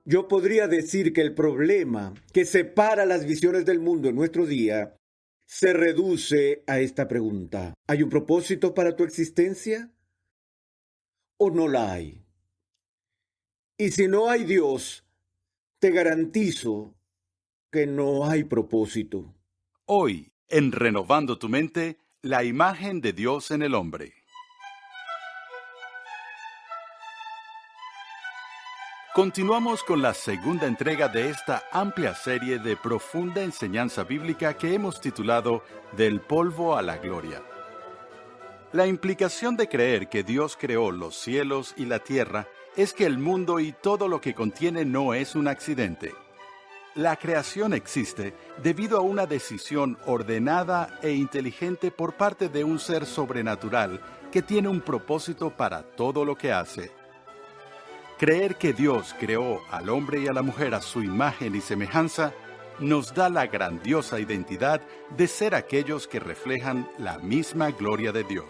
Yo podría decir que el problema que separa las visiones del mundo en nuestro día se reduce a esta pregunta. ¿Hay un propósito para tu existencia o no la hay? Y si no hay Dios, te garantizo que no hay propósito. Hoy, en Renovando tu Mente, la imagen de Dios en el hombre. Continuamos con la segunda entrega de esta amplia serie de profunda enseñanza bíblica que hemos titulado Del polvo a la gloria. La implicación de creer que Dios creó los cielos y la tierra es que el mundo y todo lo que contiene no es un accidente. La creación existe debido a una decisión ordenada e inteligente por parte de un ser sobrenatural que tiene un propósito para todo lo que hace. Creer que Dios creó al hombre y a la mujer a su imagen y semejanza nos da la grandiosa identidad de ser aquellos que reflejan la misma gloria de Dios.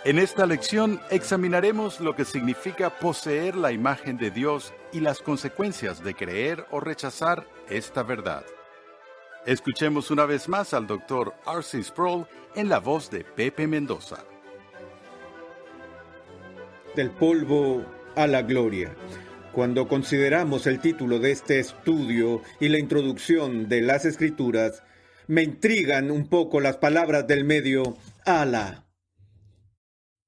En esta lección examinaremos lo que significa poseer la imagen de Dios y las consecuencias de creer o rechazar esta verdad. Escuchemos una vez más al Dr. R.C. Sproul en la voz de Pepe Mendoza. Del polvo a la gloria. Cuando consideramos el título de este estudio y la introducción de las Escrituras, me intrigan un poco las palabras del medio ala.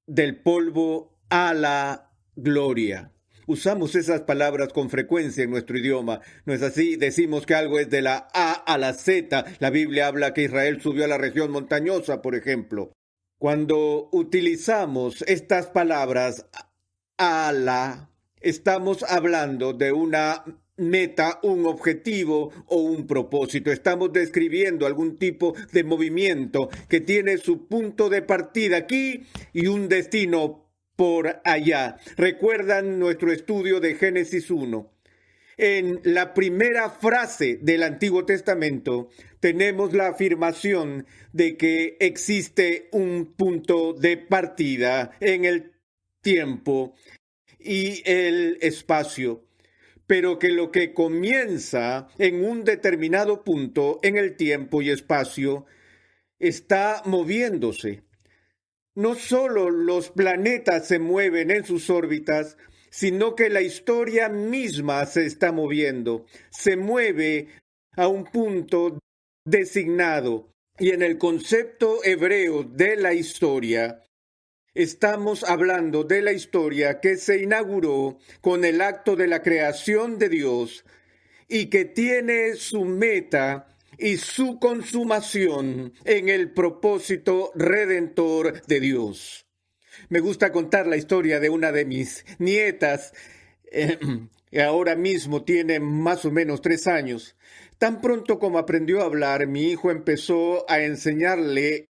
Del polvo a la gloria. Usamos esas palabras con frecuencia en nuestro idioma. ¿No es así? Decimos que algo es de la A a la Z. La Biblia habla que Israel subió a la región montañosa, por ejemplo. Cuando utilizamos estas palabras ala, estamos hablando de una meta, un objetivo o un propósito. Estamos describiendo algún tipo de movimiento que tiene su punto de partida aquí y un destino por allá. ¿Recuerdan nuestro estudio de Génesis 1? En la primera frase del Antiguo Testamento tenemos la afirmación de que existe un punto de partida en el tiempo y el espacio, pero que lo que comienza en un determinado punto en el tiempo y espacio está moviéndose. No solo los planetas se mueven en sus órbitas, sino que la historia misma se está moviendo, se mueve a un punto designado. Y en el concepto hebreo de la historia, estamos hablando de la historia que se inauguró con el acto de la creación de Dios y que tiene su meta y su consumación en el propósito redentor de Dios. Me gusta contar la historia de una de mis nietas, ahora mismo tiene más o menos 3 años. Tan pronto como aprendió a hablar, mi hijo empezó a enseñarle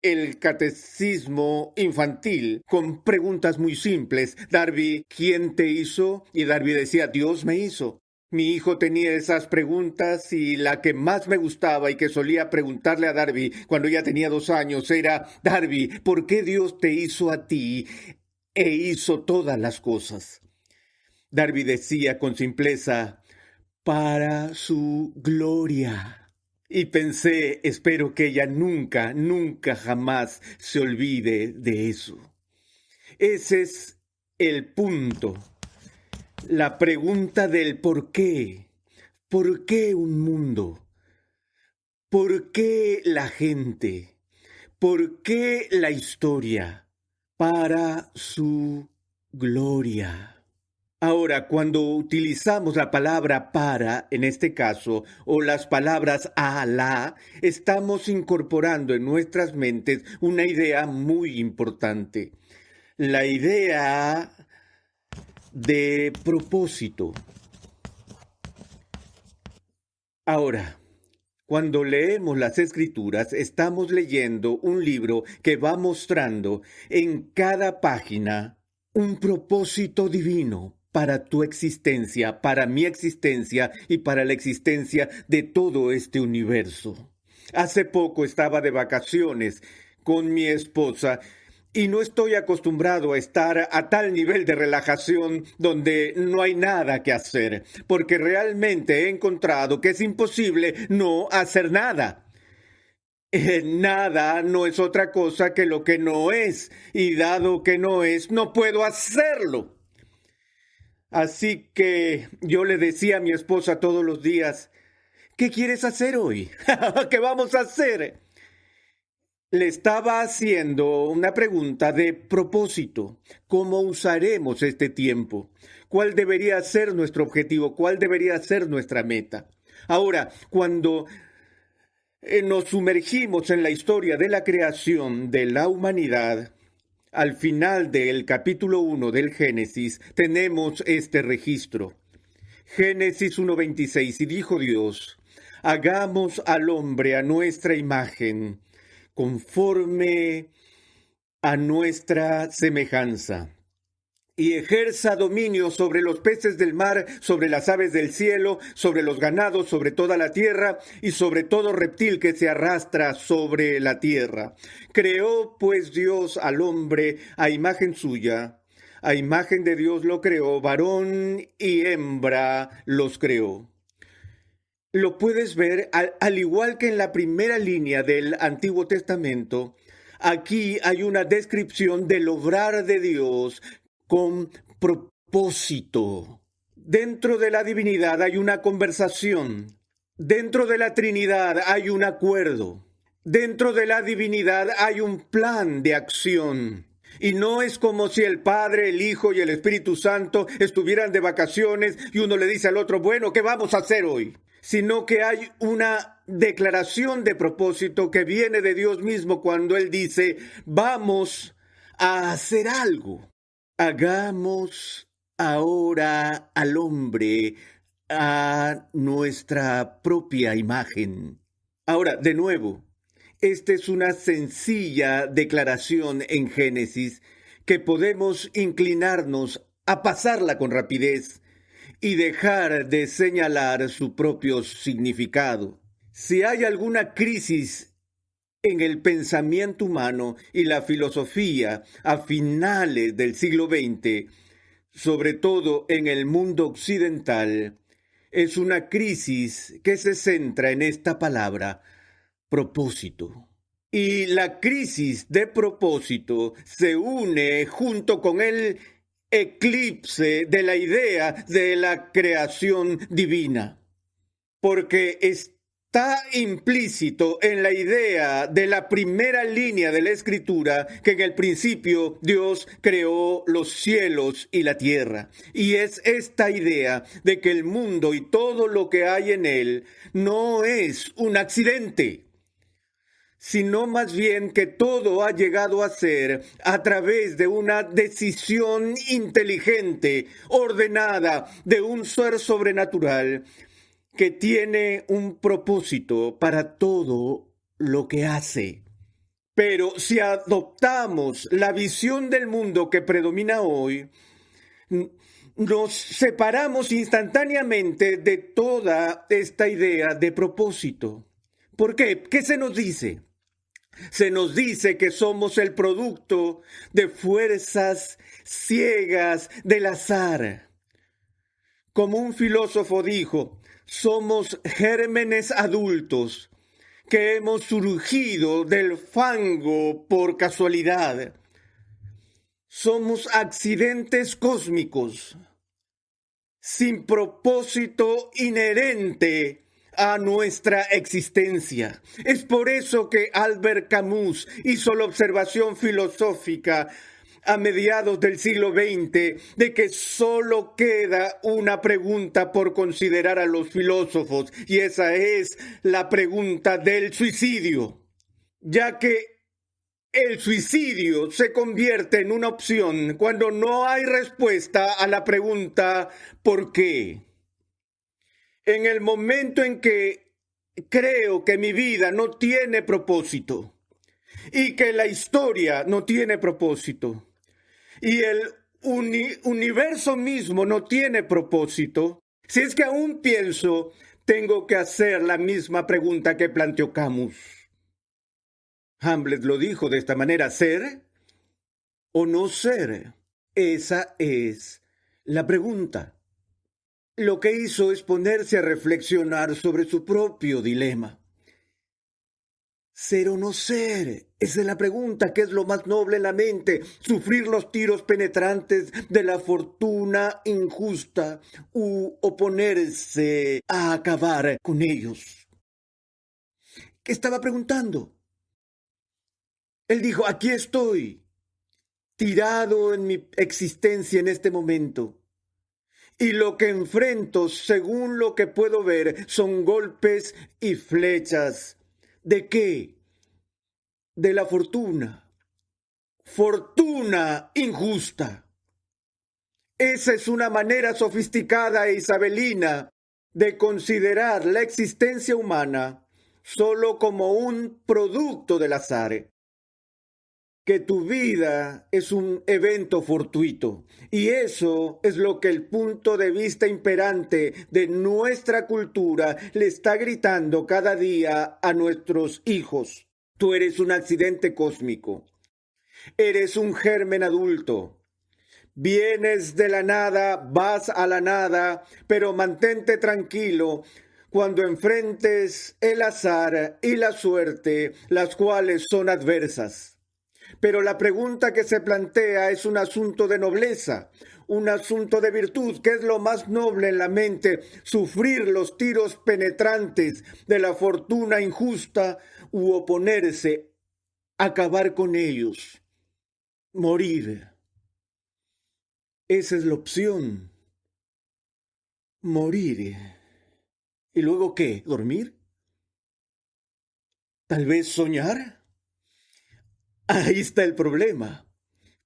el catecismo infantil con preguntas muy simples. Darby, ¿quién te hizo? Y Darby decía, Dios me hizo. Mi hijo tenía esas preguntas y la que más me gustaba y que solía preguntarle a Darby cuando ya tenía 2 años era, Darby, ¿por qué Dios te hizo a ti e hizo todas las cosas? Darby decía con simpleza, para su gloria. Y pensé, espero que ella nunca, nunca jamás se olvide de eso. Ese es el punto. La pregunta del por qué. ¿Por qué un mundo? ¿Por qué la gente? ¿Por qué la historia? Para su gloria. Ahora, cuando utilizamos la palabra para, en este caso, o las palabras a la, estamos incorporando en nuestras mentes una idea muy importante. La idea de propósito. Ahora, cuando leemos las Escrituras, estamos leyendo un libro que va mostrando en cada página un propósito divino para tu existencia, para mi existencia y para la existencia de todo este universo. Hace poco estaba de vacaciones con mi esposa Y no estoy acostumbrado a estar a tal nivel de relajación donde no hay nada que hacer, porque realmente he encontrado que es imposible no hacer nada. Nada no es otra cosa que lo que no es, y dado que no es, no puedo hacerlo. Así que yo le decía a mi esposa todos los días, ¿qué quieres hacer hoy? ¿Qué vamos a hacer? Le estaba haciendo una pregunta de propósito. ¿Cómo usaremos este tiempo? ¿Cuál debería ser nuestro objetivo? ¿Cuál debería ser nuestra meta? Ahora, cuando nos sumergimos en la historia de la creación de la humanidad, al final del capítulo 1 del Génesis, tenemos este registro. Génesis 1:26, y dijo Dios, hagamos al hombre a nuestra imagen, conforme a nuestra semejanza, y ejerza dominio sobre los peces del mar, sobre las aves del cielo, sobre los ganados, sobre toda la tierra, y sobre todo reptil que se arrastra sobre la tierra. Creó pues Dios al hombre a imagen suya, a imagen de Dios lo creó, varón y hembra los creó. Lo puedes ver, al igual que en la primera línea del Antiguo Testamento, aquí hay una descripción del obrar de Dios con propósito. Dentro de la divinidad hay una conversación. Dentro de la Trinidad hay un acuerdo. Dentro de la divinidad hay un plan de acción. Y no es como si el Padre, el Hijo y el Espíritu Santo estuvieran de vacaciones y uno le dice al otro, bueno, ¿qué vamos a hacer hoy? Sino que hay una declaración de propósito que viene de Dios mismo cuando Él dice, vamos a hacer algo. Hagamos ahora al hombre a nuestra propia imagen. Ahora, de nuevo, esta es una sencilla declaración en Génesis que podemos inclinarnos a pasarla con rapidez y dejar de señalar su propio significado. Si hay alguna crisis en el pensamiento humano y la filosofía a finales del siglo XX, sobre todo en el mundo occidental, es una crisis que se centra en esta palabra, propósito. Y la crisis de propósito se une junto con el eclipse de la idea de la creación divina, porque está implícito en la idea de la primera línea de la Escritura que en el principio Dios creó los cielos y la tierra. Y es esta idea de que el mundo y todo lo que hay en él no es un accidente, sino más bien que todo ha llegado a ser a través de una decisión inteligente, ordenada, de un ser sobrenatural que tiene un propósito para todo lo que hace. Pero si adoptamos la visión del mundo que predomina hoy, nos separamos instantáneamente de toda esta idea de propósito. ¿Por qué? ¿Qué se nos dice? Se nos dice que somos el producto de fuerzas ciegas del azar. Como un filósofo dijo, somos gérmenes adultos que hemos surgido del fango por casualidad. Somos accidentes cósmicos, sin propósito inherente a nuestra existencia. Es por eso que Albert Camus hizo la observación filosófica a mediados del siglo XX de que solo queda una pregunta por considerar a los filósofos, y esa es la pregunta del suicidio, ya que el suicidio se convierte en una opción cuando no hay respuesta a la pregunta ¿por qué? En el momento en que creo que mi vida no tiene propósito y que la historia no tiene propósito y el universo mismo no tiene propósito, si es que aún pienso, tengo que hacer la misma pregunta que planteó Camus. Hamlet lo dijo de esta manera, ser o no ser? Esa es la pregunta. Lo que hizo es ponerse a reflexionar sobre su propio dilema. ¿Ser o no ser? Esa es la pregunta. ¿Qué es lo más noble en la mente? ¿Sufrir los tiros penetrantes de la fortuna injusta u oponerse a acabar con ellos? ¿Qué estaba preguntando? Él dijo, aquí estoy, tirado en mi existencia en este momento. Y lo que enfrento, según lo que puedo ver, son golpes y flechas. ¿De qué? De la fortuna. Fortuna injusta. Esa es una manera sofisticada e isabelina de considerar la existencia humana solo como un producto del azar. Que tu vida es un evento fortuito. Y eso es lo que el punto de vista imperante de nuestra cultura le está gritando cada día a nuestros hijos. Tú eres un accidente cósmico. Eres un germen adulto. Vienes de la nada, vas a la nada, pero mantente tranquilo cuando enfrentes el azar y la suerte, las cuales son adversas. Pero la pregunta que se plantea es un asunto de nobleza, un asunto de virtud. ¿Qué es lo más noble en la mente? ¿Sufrir los tiros penetrantes de la fortuna injusta u oponerse, acabar con ellos, morir? Esa es la opción. Morir. ¿Y luego qué? ¿Dormir? ¿Tal vez soñar? Ahí está el problema.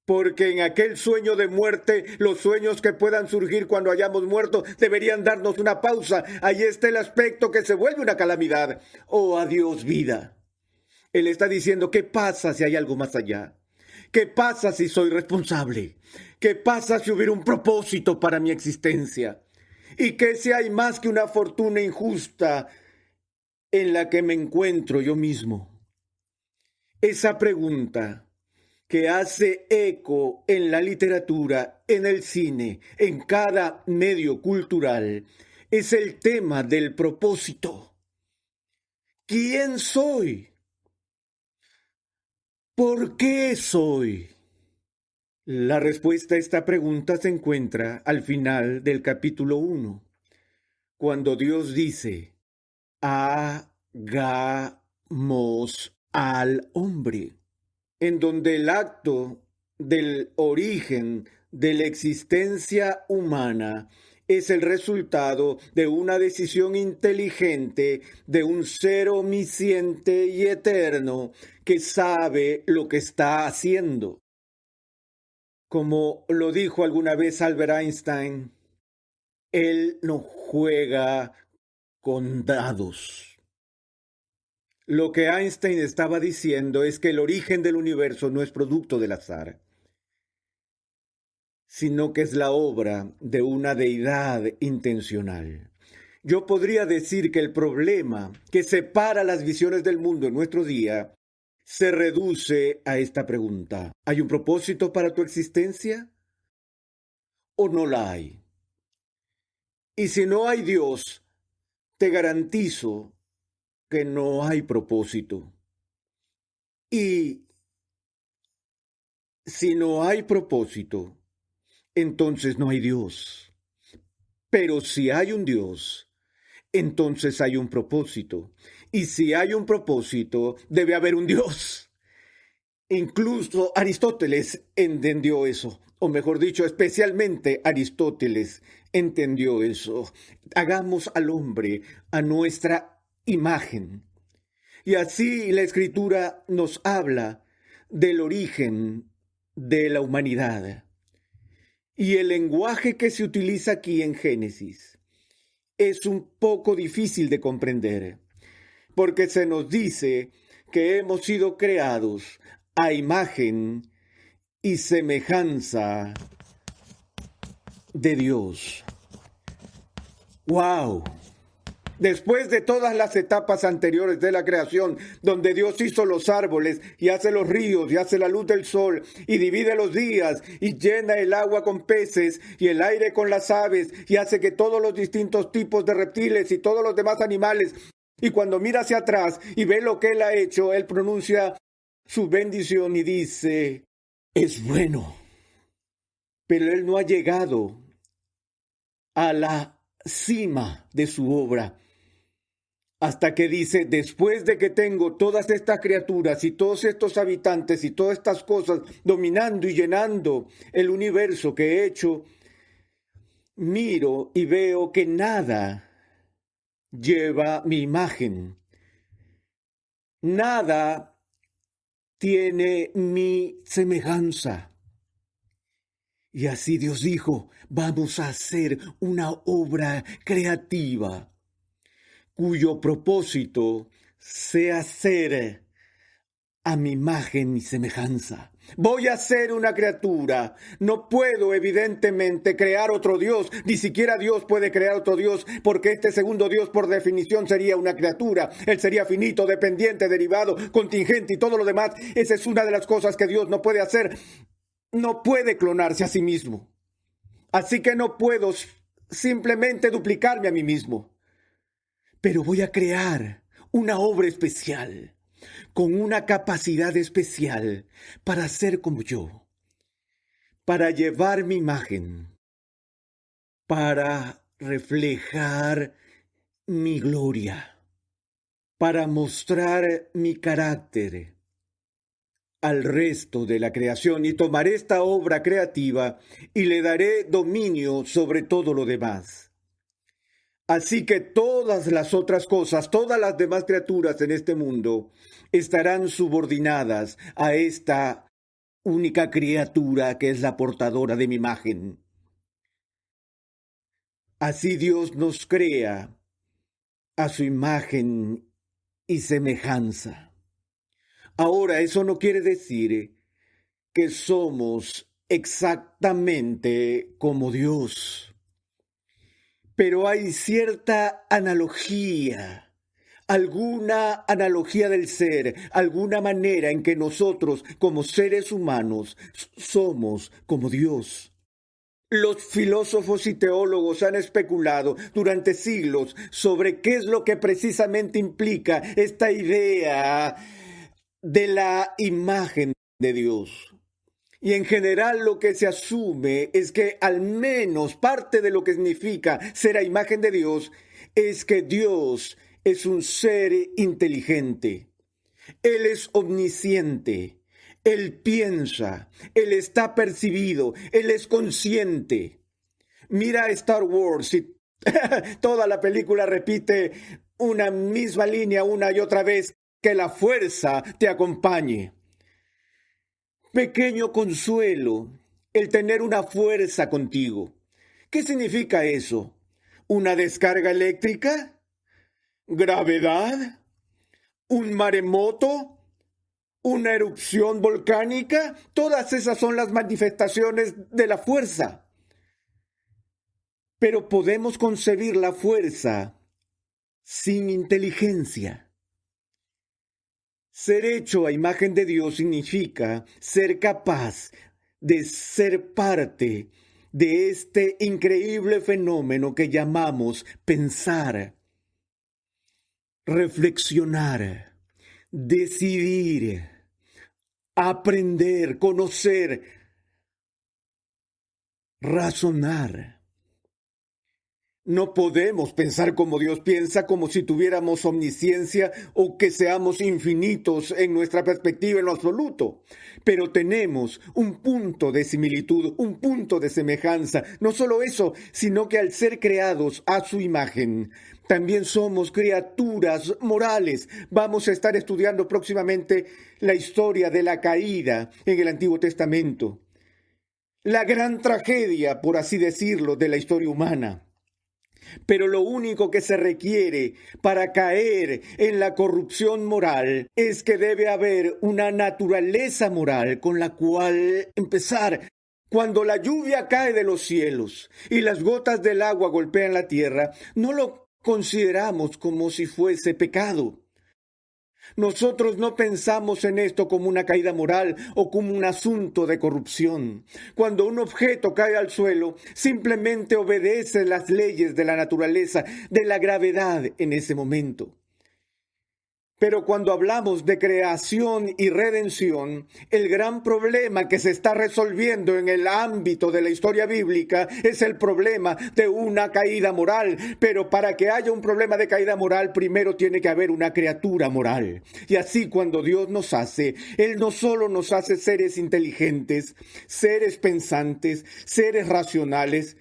Porque en aquel sueño de muerte, los sueños que puedan surgir cuando hayamos muerto deberían darnos una pausa. Ahí está el aspecto que se vuelve una calamidad. Oh, adiós vida. Él está diciendo, ¿qué pasa si hay algo más allá? ¿Qué pasa si soy responsable? ¿Qué pasa si hubiera un propósito para mi existencia? ¿Y qué si hay más que una fortuna injusta en la que me encuentro yo mismo? Esa pregunta que hace eco en la literatura, en el cine, en cada medio cultural, es el tema del propósito. ¿Quién soy? ¿Por qué soy? La respuesta a esta pregunta se encuentra al final del capítulo 1, cuando Dios dice, hagamos al hombre, en donde el acto del origen de la existencia humana es el resultado de una decisión inteligente de un ser omnisciente y eterno que sabe lo que está haciendo. Como lo dijo alguna vez Albert Einstein, él no juega con dados. Lo que Einstein estaba diciendo es que el origen del universo no es producto del azar, sino que es la obra de una deidad intencional. Yo podría decir que el problema que separa las visiones del mundo en nuestro día se reduce a esta pregunta. ¿Hay un propósito para tu existencia o no la hay? Y si no hay Dios, te garantizo que no hay propósito. Y si no hay propósito, entonces no hay Dios. Pero si hay un Dios, entonces hay un propósito. Y si hay un propósito, debe haber un Dios. Incluso Aristóteles entendió eso, o mejor dicho, especialmente Aristóteles entendió eso. Hagamos al hombre a nuestra imagen. Y así la Escritura nos habla del origen de la humanidad. Y el lenguaje que se utiliza aquí en Génesis es un poco difícil de comprender, porque se nos dice que hemos sido creados a imagen y semejanza de Dios. ¡Wow! Después de todas las etapas anteriores de la creación, donde Dios hizo los árboles y hace los ríos y hace la luz del sol y divide los días y llena el agua con peces y el aire con las aves y hace que todos los distintos tipos de reptiles y todos los demás animales, y cuando mira hacia atrás y ve lo que Él ha hecho, Él pronuncia su bendición y dice, es bueno. Pero Él no ha llegado a la cima de su obra hasta que dice, después de que tengo todas estas criaturas y todos estos habitantes y todas estas cosas dominando y llenando el universo que he hecho, miro y veo que nada lleva mi imagen, nada tiene mi semejanza. Y así Dios dijo, vamos a hacer una obra creativa cuyo propósito sea ser a mi imagen y semejanza. Voy a ser una criatura. No puedo, evidentemente, crear otro Dios. Ni siquiera Dios puede crear otro Dios, porque este segundo Dios, por definición, sería una criatura. Él sería finito, dependiente, derivado, contingente y todo lo demás. Esa es una de las cosas que Dios no puede hacer. No puede clonarse a sí mismo. Así que no puedo simplemente duplicarme a mí mismo. Pero voy a crear una obra especial, con una capacidad especial para ser como yo, para llevar mi imagen, para reflejar mi gloria, para mostrar mi carácter al resto de la creación, y tomaré esta obra creativa y le daré dominio sobre todo lo demás. Así que todas las otras cosas, todas las demás criaturas en este mundo estarán subordinadas a esta única criatura que es la portadora de mi imagen. Así Dios nos crea a su imagen y semejanza. Ahora, eso no quiere decir que somos exactamente como Dios. Pero hay cierta analogía, alguna analogía del ser, alguna manera en que nosotros, como seres humanos, somos como Dios. Los filósofos y teólogos han especulado durante siglos sobre qué es lo que precisamente implica esta idea de la imagen de Dios. Y en general lo que se asume es que al menos parte de lo que significa ser a imagen de Dios es que Dios es un ser inteligente. Él es omnisciente. Él piensa. Él está percibido. Él es consciente. Mira Star Wars y toda la película repite una misma línea una y otra vez. Que la fuerza te acompañe. Pequeño consuelo, el tener una fuerza contigo. ¿Qué significa eso? ¿Una descarga eléctrica? ¿Gravedad? ¿Un maremoto? ¿Una erupción volcánica? Todas esas son las manifestaciones de la fuerza. Pero podemos concebir la fuerza sin inteligencia. Ser hecho a imagen de Dios significa ser capaz de ser parte de este increíble fenómeno que llamamos pensar, reflexionar, decidir, aprender, conocer, razonar. No podemos pensar como Dios piensa, como si tuviéramos omnisciencia o que seamos infinitos en nuestra perspectiva en lo absoluto. Pero tenemos un punto de similitud, un punto de semejanza. No solo eso, sino que al ser creados a su imagen, también somos criaturas morales. Vamos a estar estudiando próximamente la historia de la caída en el Antiguo Testamento. La gran tragedia, por así decirlo, de la historia humana. Pero lo único que se requiere para caer en la corrupción moral es que debe haber una naturaleza moral con la cual empezar. Cuando la lluvia cae de los cielos y las gotas del agua golpean la tierra, no lo consideramos como si fuese pecado. Nosotros no pensamos en esto como una caída moral o como un asunto de corrupción. Cuando un objeto cae al suelo, simplemente obedece las leyes de la naturaleza, de la gravedad en ese momento. Pero cuando hablamos de creación y redención, el gran problema que se está resolviendo en el ámbito de la historia bíblica es el problema de una caída moral. Pero para que haya un problema de caída moral, primero tiene que haber una criatura moral. Y así cuando Dios nos hace, Él no solo nos hace seres inteligentes, seres pensantes, seres racionales,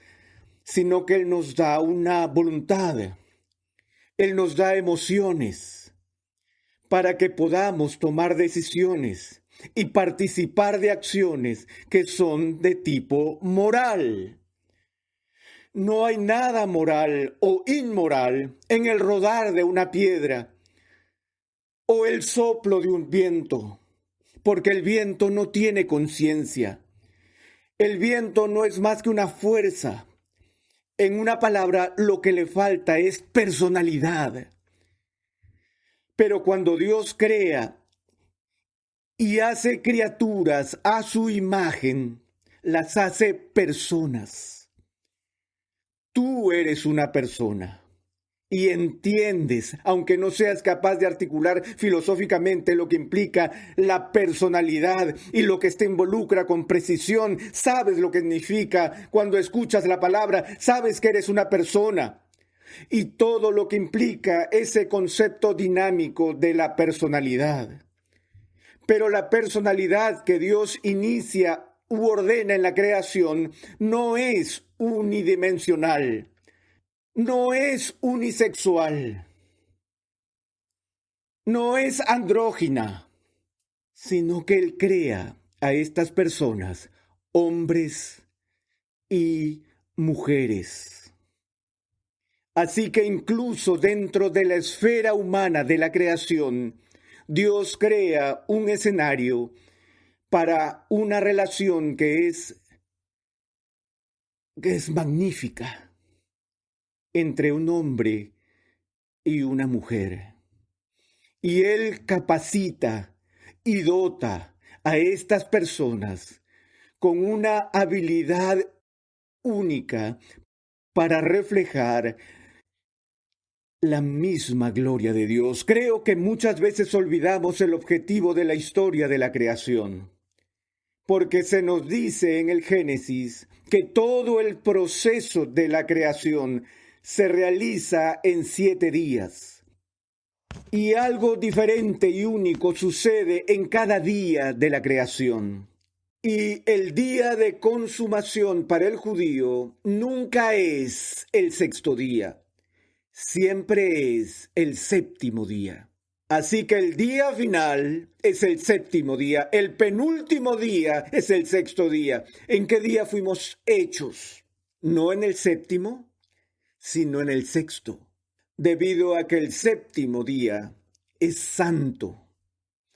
sino que Él nos da una voluntad. Él nos da emociones para que podamos tomar decisiones y participar de acciones que son de tipo moral. No hay nada moral o inmoral en el rodar de una piedra o el soplo de un viento, porque el viento no tiene conciencia. El viento no es más que una fuerza. En una palabra, lo que le falta es personalidad. Pero cuando Dios crea y hace criaturas a su imagen, las hace personas. Tú eres una persona y entiendes, aunque no seas capaz de articular filosóficamente lo que implica la personalidad y lo que te involucra con precisión. Sabes lo que significa cuando escuchas la palabra, sabes que eres una persona. Y todo lo que implica ese concepto dinámico de la personalidad. Pero la personalidad que Dios inicia u ordena en la creación no es unidimensional, no es unisexual, no es andrógina, sino que Él crea a estas personas, hombres y mujeres. Así que incluso dentro de la esfera humana de la creación, Dios crea un escenario para una relación que es magnífica entre un hombre y una mujer. Y Él capacita y dota a estas personas con una habilidad única para reflejar la misma gloria de Dios. Creo que muchas veces olvidamos el objetivo de la historia de la creación, porque se nos dice en el Génesis que todo el proceso de la creación se realiza en 7 días. Y algo diferente y único sucede en cada día de la creación. Y el día de consumación para el judío nunca es el 6º día. Siempre es el 7º día. Así que el día final es el 7º día. El penúltimo día es el 6º día. ¿En qué día fuimos hechos? No en el 7º, sino en el 6º. Debido a que el 7º día es santo.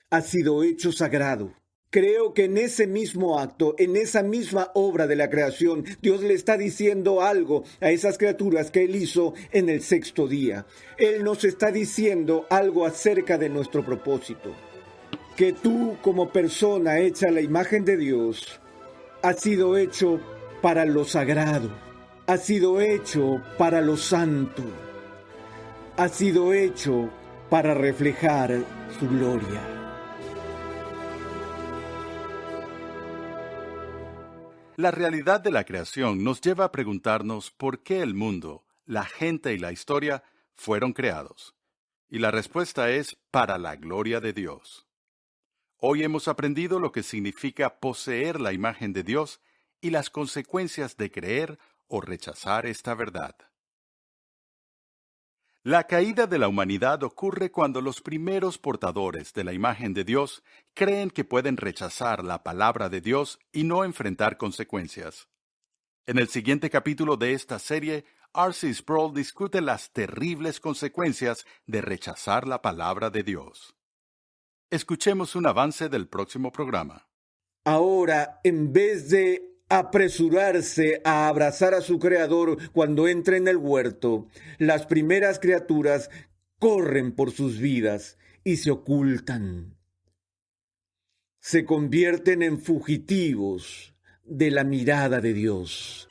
Ha sido hecho sagrado. Creo que en ese mismo acto, en esa misma obra de la creación, Dios le está diciendo algo a esas criaturas que Él hizo en el 6º día. Él nos está diciendo algo acerca de nuestro propósito. Que tú, como persona hecha a la imagen de Dios, has sido hecho para lo sagrado, has sido hecho para lo santo, has sido hecho para reflejar su gloria. La realidad de la creación nos lleva a preguntarnos por qué el mundo, la gente y la historia fueron creados. Y la respuesta es para la gloria de Dios. Hoy hemos aprendido lo que significa poseer la imagen de Dios y las consecuencias de creer o rechazar esta verdad. La caída de la humanidad ocurre cuando los primeros portadores de la imagen de Dios creen que pueden rechazar la palabra de Dios y no enfrentar consecuencias. En el siguiente capítulo de esta serie, R.C. Sproul discute las terribles consecuencias de rechazar la palabra de Dios. Escuchemos un avance del próximo programa. Ahora, en vez de apresurarse a abrazar a su Creador cuando entra en el huerto, las primeras criaturas corren por sus vidas y se ocultan. Se convierten en fugitivos de la mirada de Dios.